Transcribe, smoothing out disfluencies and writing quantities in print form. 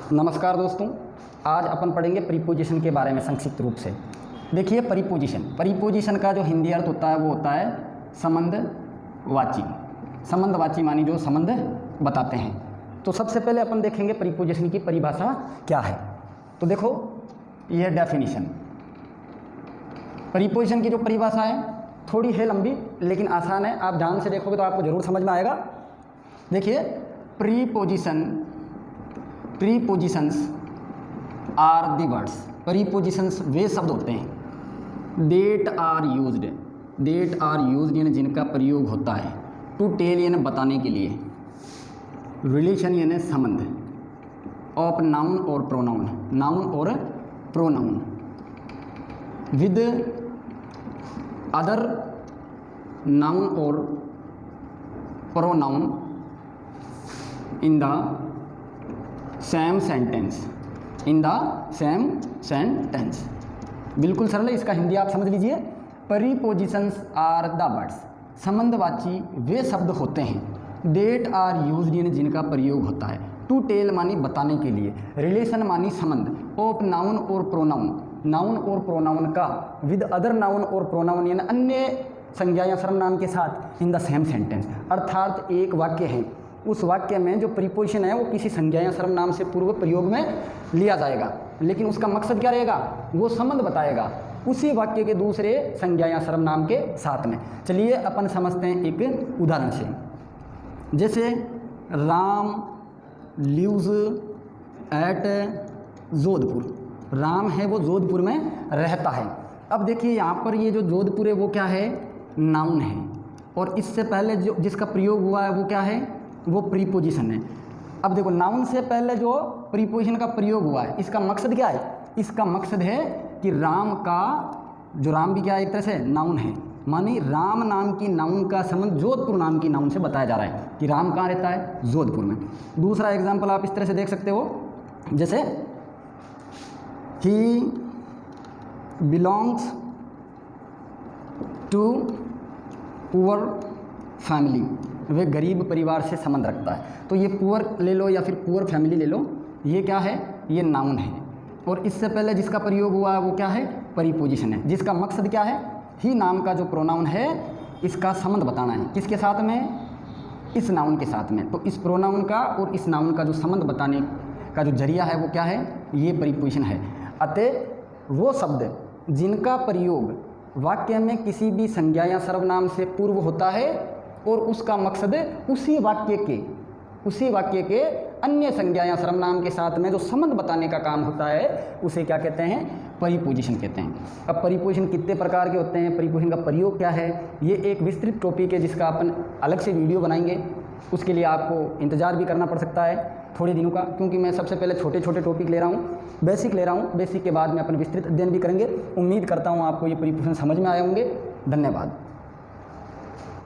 नमस्कार दोस्तों, आज अपन पढ़ेंगे प्रीपोजिशन के बारे में संक्षिप्त रूप से। देखिए प्रीपोजिशन का जो हिंदी अर्थ होता है वो होता है संबंधवाची। संबंधवाची मानी जो संबंध बताते हैं। तो सबसे पहले अपन देखेंगे प्रीपोजिशन की परिभाषा क्या है। तो देखो यह डेफिनेशन, प्रीपोजिशन की जो परिभाषा है थोड़ी है लंबी लेकिन आसान है। आप ध्यान से देखोगे तो आपको जरूर समझ में आएगा। देखिए prepositions are the words. Prepositions वे शब्द होते हैं डेट आर यूज्ड यानी जिनका प्रयोग होता है टू टेल यानी बताने के लिए, रिलेशन यानी संबंध, ऑफ नाउन और प्रोनाउन, विद अदर नाउन और pronoun in the same sentence. बिल्कुल सरल है, इसका हिंदी आप समझ लीजिए। प्रीपोजिशंस आर द वर्ड्स, संबंधवाची वे शब्द होते हैं डेट आर यूज्ड यानी जिनका प्रयोग होता है टू टेल मानी बताने के लिए, रिलेशन मानी संबंध, ऑफ नाउन और प्रोनाउन का, विद अदर नाउन और प्रोनाउन यानी अन्य संज्ञा या सर्वनाम के साथ इन द सेम सेंटेंस। अर्थात एक वाक्य है, उस वाक्य में जो प्रीपोजिशन है वो किसी संज्ञा या सर्वनाम से पूर्व प्रयोग में लिया जाएगा, लेकिन उसका मकसद क्या रहेगा, वो संबंध बताएगा उसी वाक्य के दूसरे संज्ञा या सर्वनाम के साथ में। चलिए अपन समझते हैं एक उदाहरण से। जैसे राम लिव्स एट जोधपुर, राम है वो जोधपुर में रहता है। अब देखिए यहाँ पर ये जो जोधपुर है वो क्या है, नाउन है, और इससे पहले जो जिसका प्रयोग हुआ है वो क्या है, वो प्रीपोजिशन है। अब देखो नाउन से पहले जो प्रीपोजिशन का प्रयोग हुआ है इसका मकसद क्या है, इसका मकसद है कि राम का, जो राम भी क्या है एक तरह से नाउन है, मानी राम नाम की नाउन का संबंध जोधपुर नाम की नाउन से बताया जा रहा है कि राम कहाँ रहता है, जोधपुर में। दूसरा एग्जाम्पल आप इस तरह से देख सकते हो, जैसे he belongs to poor family, वे गरीब परिवार से संबंध रखता है। तो ये पुअर ले लो या फिर पुअर फैमिली ले लो, ये क्या है, ये नाउन है, और इससे पहले जिसका प्रयोग हुआ है वो क्या है, प्रीपोजिशन है, जिसका मकसद क्या है, ही नाम का जो प्रोनाउन है इसका संबंध बताना है, किसके साथ में, इस नाउन के साथ में। तो इस प्रोनाउन का और इस नाउन का जो संबंध बताने का जो जरिया है वो क्या है, ये प्रीपोजिशन है। अतः वो शब्द जिनका प्रयोग वाक्य में किसी भी संज्ञा या सर्वनाम से पूर्व होता है और उसका मकसद उसी वाक्य के अन्य संज्ञा या सर्वनाम के साथ में जो संबंध बताने का काम होता है उसे क्या कहते हैं, प्रीपोजिशन कहते हैं। अब प्रीपोजिशन कितने प्रकार के होते हैं, प्रीपोजिशन का प्रयोग क्या है, ये एक विस्तृत टॉपिक है जिसका अपन अलग से वीडियो बनाएंगे। उसके लिए आपको इंतज़ार भी करना पड़ सकता है थोड़े दिनों का, क्योंकि मैं सबसे पहले छोटे छोटे टॉपिक ले रहा हूँ, बेसिक ले रहा हूँ। बेसिक के बाद में अपन विस्तृत अध्ययन भी करेंगे। उम्मीद करता हूँ आपको ये प्रीपोजिशन समझ में आए होंगे। धन्यवाद।